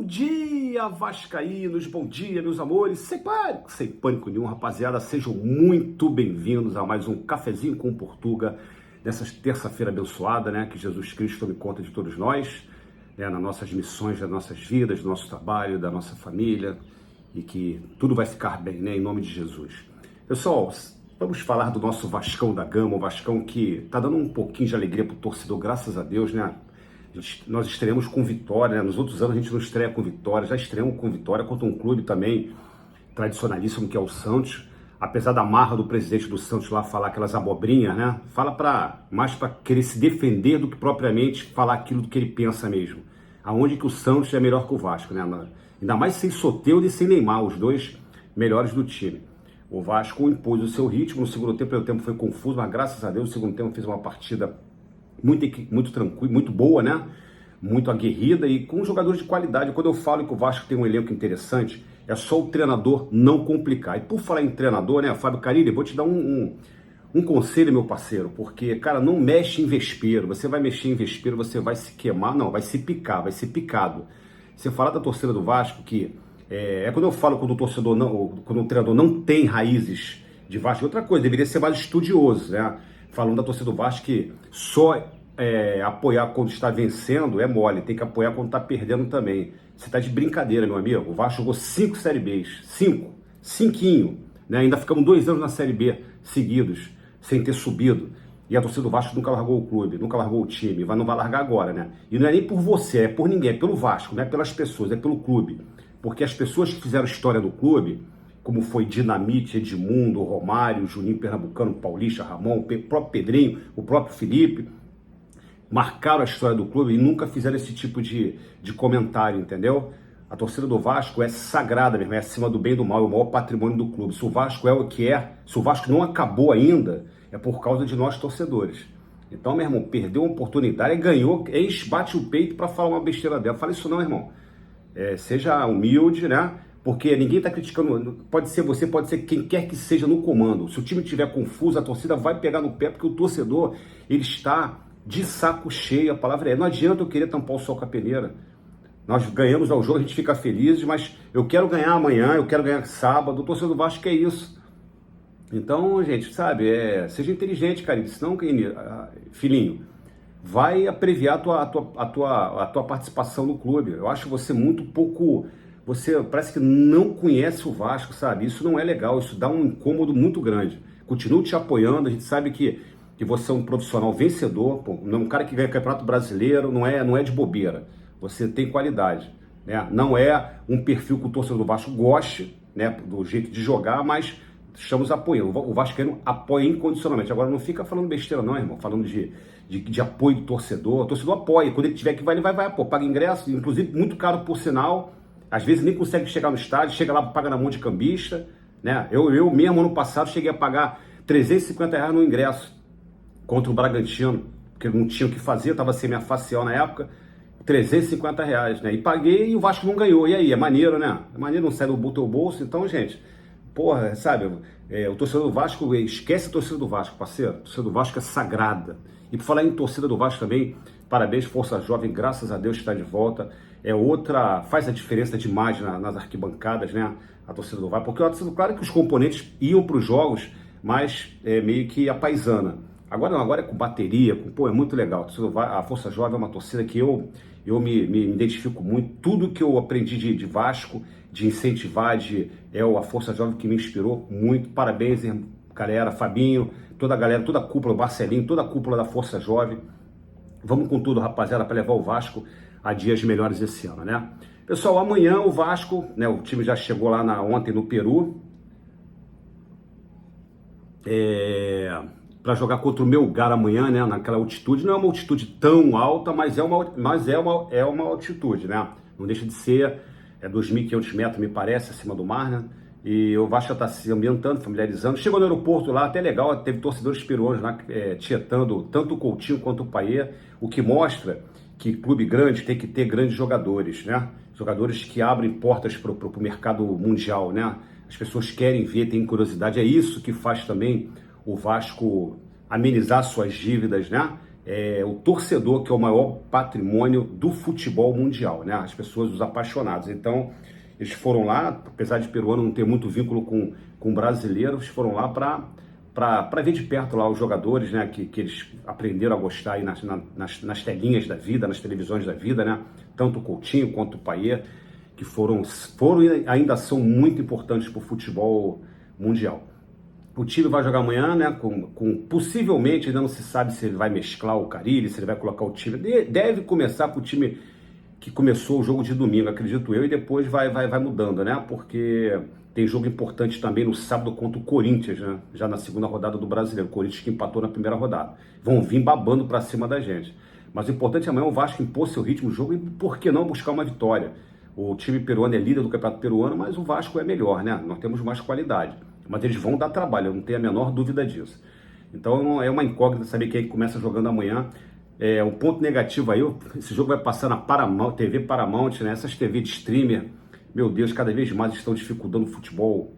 dia, vascaínos, bom dia, meus amores, sem pânico nenhum, rapaziada, sejam muito bem-vindos a mais um Cafezinho com Portuga, nessa terça-feira abençoada, né, que Jesus Cristo tome conta de todos nós, né, nas nossas missões, das nossas vidas, do nosso trabalho, da nossa família, e que tudo vai ficar bem, né, em nome de Jesus. Pessoal, vamos falar do nosso Vascão da Gama, o Vascão que tá dando um pouquinho de alegria pro torcedor, graças a Deus, né? Nós estreamos com vitória, né? Nos outros anos a gente não estreia com vitória, já estreamos com vitória contra um clube também tradicionalíssimo que é o Santos, apesar da marra do presidente do Santos lá falar aquelas abobrinhas, né? Fala mais para querer se defender do que propriamente falar aquilo do que ele pensa mesmo. Aonde que o Santos é melhor que o Vasco, né? Ainda mais sem Soteldo e sem Neymar, os dois melhores do time. O Vasco impôs o seu ritmo, no segundo tempo, o tempo foi confuso, mas graças a Deus, no segundo tempo fez uma partida muito tranquila, muito boa, né? Muito aguerrida e com jogadores de qualidade. Quando eu falo que o Vasco tem um elenco interessante, é só o treinador não complicar. E por falar em treinador, né, Fábio Carilli, vou te dar um conselho, meu parceiro, porque, cara, não mexe em vespeiro. Você vai mexer em vespeiro, você vai se queimar, não, vai se picar, vai ser picado. Você falar da torcida do Vasco, que é quando eu falo quando o torcedor não, quando o treinador não tem raízes de Vasco, outra coisa, deveria ser mais estudioso, né? Falando da torcida do Vasco que só apoiar quando está vencendo é mole, tem que apoiar quando está perdendo também. Você está de brincadeira, meu amigo. O Vasco jogou 5 Série Bs, 5, né? Ainda ficamos 2 anos na Série B seguidos, sem ter subido. E a torcida do Vasco nunca largou o clube, nunca largou o time, não vai largar agora, né? E não é nem por você, é por ninguém, é pelo Vasco, não é pelas pessoas, é pelo clube. Porque as pessoas que fizeram história do clube, como foi Dinamite, Edmundo, Romário, Juninho Pernambucano, Paulista, Ramon, o próprio Pedrinho, o próprio Felipe, marcaram a história do clube e nunca fizeram esse tipo de comentário, entendeu? A torcida do Vasco é sagrada mesmo, é acima do bem e do mal, é o maior patrimônio do clube. Se o Vasco é o que é, se o Vasco não acabou ainda, é por causa de nós torcedores. Então, meu irmão, perdeu uma oportunidade, ganhou, bate o peito para falar uma besteira dela. Fala isso não, irmão. Seja humilde, né? Porque ninguém está criticando, pode ser você, pode ser quem quer que seja no comando. Se o time estiver confuso, a torcida vai pegar no pé, porque o torcedor, ele está de saco cheio, a palavra não adianta eu querer tampar o sol com a peneira. Nós ganhamos ao jogo, a gente fica feliz, mas eu quero ganhar amanhã, eu quero ganhar sábado, o torcedor do Vasco quer isso. Então, gente, sabe, seja inteligente, cara, senão, filhinho, vai abreviar a tua participação no clube. Eu acho você muito pouco... Você parece que não conhece o Vasco, sabe? Isso não é legal, isso dá um incômodo muito grande. Continuo te apoiando, a gente sabe que você é um profissional vencedor, pô, um cara que ganha Campeonato Brasileiro, não é de bobeira. Você tem qualidade, né? Não é um perfil que o torcedor do Vasco goste, né, do jeito de jogar, mas estamos apoiando. O vascaíno apoia incondicionalmente. Agora não fica falando besteira não, irmão, falando de apoio do torcedor. O torcedor apoia, quando ele tiver que vai, ele vai, pô, paga ingresso, inclusive muito caro por sinal. Às vezes nem consegue chegar no estádio, chega lá, paga na mão de cambista, né? Eu mesmo, ano passado, cheguei a pagar R$350 no ingresso contra o Bragantino, porque não tinha o que fazer, estava sem minha facial na época, R$350, né? E paguei e o Vasco não ganhou. E aí, é maneiro, né? É maneiro, não sai do teu bolso. Então, gente, porra, sabe, o torcedor do Vasco, esquece a torcida do Vasco, parceiro. A torcida do Vasco é sagrada. E por falar em torcida do Vasco também, parabéns, Força Jovem, graças a Deus está de volta. Faz a diferença demais nas arquibancadas, né? A torcida do Vasco, porque a torcida, claro que os componentes iam para os jogos, mas meio que a paisana. Agora não, agora é com bateria, é muito legal. A Força Jovem é uma torcida que eu me identifico muito. Tudo que eu aprendi de Vasco, de incentivar, a Força Jovem que me inspirou muito. Parabéns, galera, Fabinho, toda a galera, toda a cúpula, Marcelinho, toda a cúpula da Força Jovem. Vamos com tudo, rapaziada, para levar o Vasco a dias melhores esse ano, né? Pessoal, amanhã o Vasco, né? O time já chegou lá ontem no Peru. Para jogar contra o Melgar amanhã, né? Naquela altitude, não é uma altitude tão alta, mas é uma altitude, né? Não deixa de ser 2.500 metros, me parece, acima do mar, né? E o Vasco está se ambientando, familiarizando. Chegou no aeroporto lá, até legal, teve torcedores peruanos lá tietando tanto o Coutinho quanto o Payet, o que mostra que clube grande tem que ter grandes jogadores, né? Jogadores que abrem portas para o mercado mundial, né? As pessoas querem ver, têm curiosidade. É isso que faz também o Vasco amenizar suas dívidas, né? o torcedor, que é o maior patrimônio do futebol mundial, né? As pessoas, os apaixonados. Então, eles foram lá, apesar de peruano não ter muito vínculo com brasileiros, foram lá para ver de perto lá os jogadores, né? Que eles aprenderam a gostar aí nas telinhas da vida, nas televisões da vida, né? Tanto o Coutinho quanto o Payet, que foram e ainda são muito importantes para o futebol mundial. O time vai jogar amanhã, né? Possivelmente, ainda não se sabe se ele vai mesclar o Carille, se ele vai colocar o time. Deve começar com o time que começou o jogo de domingo, acredito eu, e depois vai mudando, né? Porque tem jogo importante também no sábado contra o Corinthians, né? Já na segunda rodada do Brasileiro. O Corinthians que empatou na primeira rodada. Vão vir babando para cima da gente. Mas o importante amanhã é o Vasco impor seu ritmo no jogo e, por que não, buscar uma vitória. O time peruano é líder do campeonato peruano, mas o Vasco é melhor, né? Nós temos mais qualidade. Mas eles vão dar trabalho, eu não tenho a menor dúvida disso. Então é uma incógnita saber quem começa jogando amanhã. Um ponto negativo aí, esse jogo vai passar na Paramount, TV Paramount, né? Essas TV de streamer, meu Deus, cada vez mais estão dificultando o futebol.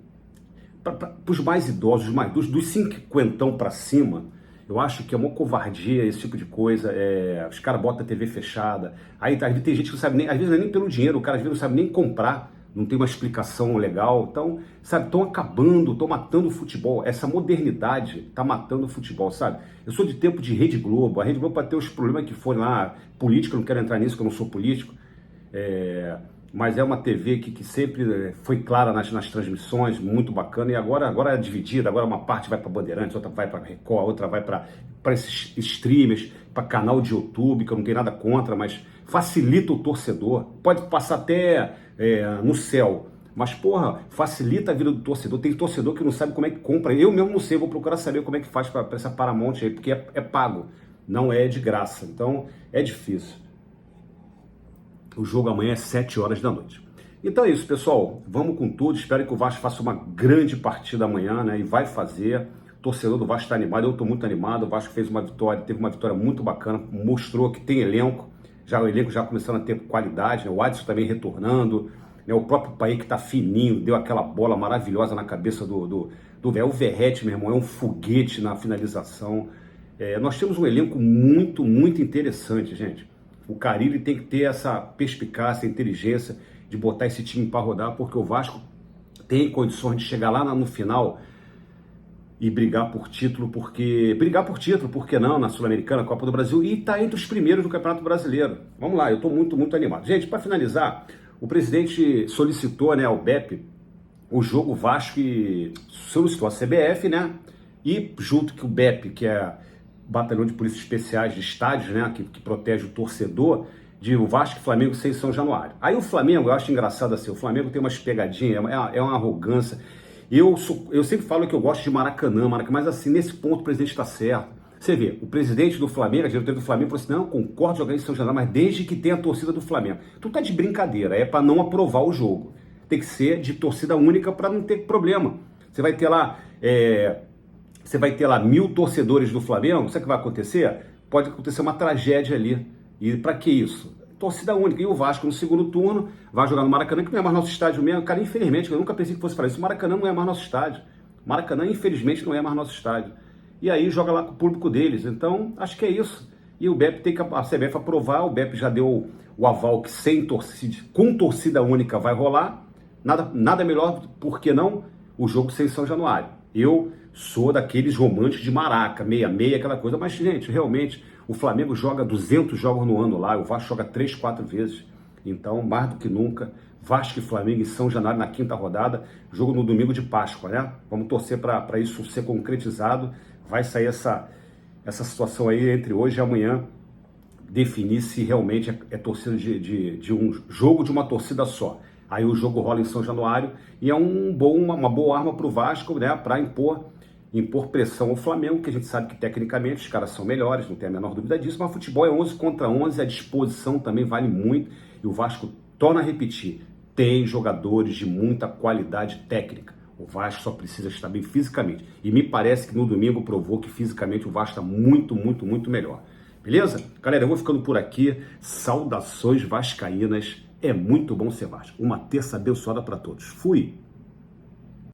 Para os mais idosos, dos 50 para cima, eu acho que é uma covardia esse tipo de coisa. Os caras botam a TV fechada. Aí tem gente que não sabe nem, às vezes não é nem pelo dinheiro, o cara às vezes não sabe nem comprar. Não tem uma explicação legal. Então, sabe, estão acabando, estão matando o futebol. Essa modernidade está matando o futebol, sabe? Eu sou de tempo de Rede Globo. A Rede Globo pode ter os problemas que forem lá, política, eu não quero entrar nisso, que eu não sou político. Mas é uma TV que sempre foi clara nas transmissões, muito bacana. E agora é dividida, agora uma parte vai para Bandeirantes, outra vai para Record, outra vai para esses streamers, para canal de YouTube, que eu não tenho nada contra, mas facilita o torcedor. Pode passar até no céu, mas porra, facilita a vida do torcedor. Tem torcedor que não sabe como é que compra. Eu mesmo não sei, vou procurar saber como é que faz para essa Paramount aí, porque é pago, não é de graça. Então é difícil. O jogo amanhã é 7 horas da noite. Então é isso, pessoal. Vamos com tudo. Espero que o Vasco faça uma grande partida amanhã, né? E vai fazer. O torcedor do Vasco está animado. Eu estou muito animado. O Vasco fez uma vitória, teve uma vitória muito bacana. Mostrou que tem elenco. O elenco já começando a ter qualidade. Né? O Adson também retornando. Né? O próprio Payet que está fininho. Deu aquela bola maravilhosa na cabeça do velho. O Verratti, meu irmão, é um foguete na finalização. Nós temos um elenco muito, muito interessante, gente. O Carille tem que ter essa perspicácia, inteligência de botar esse time para rodar, porque o Vasco tem condições de chegar lá no final e brigar por título, por que não, na Sul-Americana, Copa do Brasil, e tá entre os primeiros do Campeonato Brasileiro. Vamos lá, eu estou muito, muito animado. Gente, para finalizar, o presidente solicitou, né, ao BEP, o jogo Vasco e solicitou a CBF, né, e junto que o BEP, que é Batalhão de Polícias Especiais de Estádios, né, que protege o torcedor, de o Vasco e Flamengo ser em São Januário. Aí o Flamengo, eu acho engraçado assim, o Flamengo tem umas pegadinhas, é uma arrogância. Eu sempre falo que eu gosto de Maracanã, mas assim, nesse ponto o presidente está certo. Você vê, o presidente do Flamengo, a diretoria do Flamengo, falou assim, não, concordo jogar em São Januário, mas desde que tenha a torcida do Flamengo. Tu tá de brincadeira, é para não aprovar o jogo. Tem que ser de torcida única para não ter problema. Você vai ter lá 1.000 torcedores do Flamengo, sabe o que vai acontecer? Pode acontecer uma tragédia ali. E para que isso? Torcida única. E o Vasco no segundo turno vai jogar no Maracanã, que não é mais nosso estádio mesmo. Cara, infelizmente, eu nunca pensei que fosse falar isso. O Maracanã não é mais nosso estádio. O Maracanã, infelizmente, não é mais nosso estádio. E aí joga lá com o público deles. Então, acho que é isso. E o BEP tem que, a CBF aprovar. O BEP já deu o aval que sem torcida, com torcida única vai rolar. Nada melhor, por que não, o jogo sem São Januário. Eu sou daqueles românticos de Maraca, 66, aquela coisa. Mas, gente, realmente, o Flamengo joga 200 jogos no ano lá, o Vasco joga 3, 4 vezes. Então, mais do que nunca, Vasco e Flamengo em São Januário na quinta rodada, jogo no domingo de Páscoa, né? Vamos torcer para isso ser concretizado. Vai sair essa situação aí entre hoje e amanhã, definir se realmente é torcida de um jogo de uma torcida só. Aí o jogo rola em São Januário e é uma boa arma para o Vasco, né? Para impor pressão ao Flamengo, que a gente sabe que tecnicamente os caras são melhores, não tem a menor dúvida disso, mas futebol é 11 contra 11, a disposição também vale muito, e o Vasco, torna a repetir, tem jogadores de muita qualidade técnica. O Vasco só precisa estar bem fisicamente, e me parece que no domingo provou que fisicamente o Vasco está muito, muito, muito melhor. Beleza? Galera, eu vou ficando por aqui, saudações vascaínas, é muito bom ser Vasco. Uma terça abençoada para todos. Fui!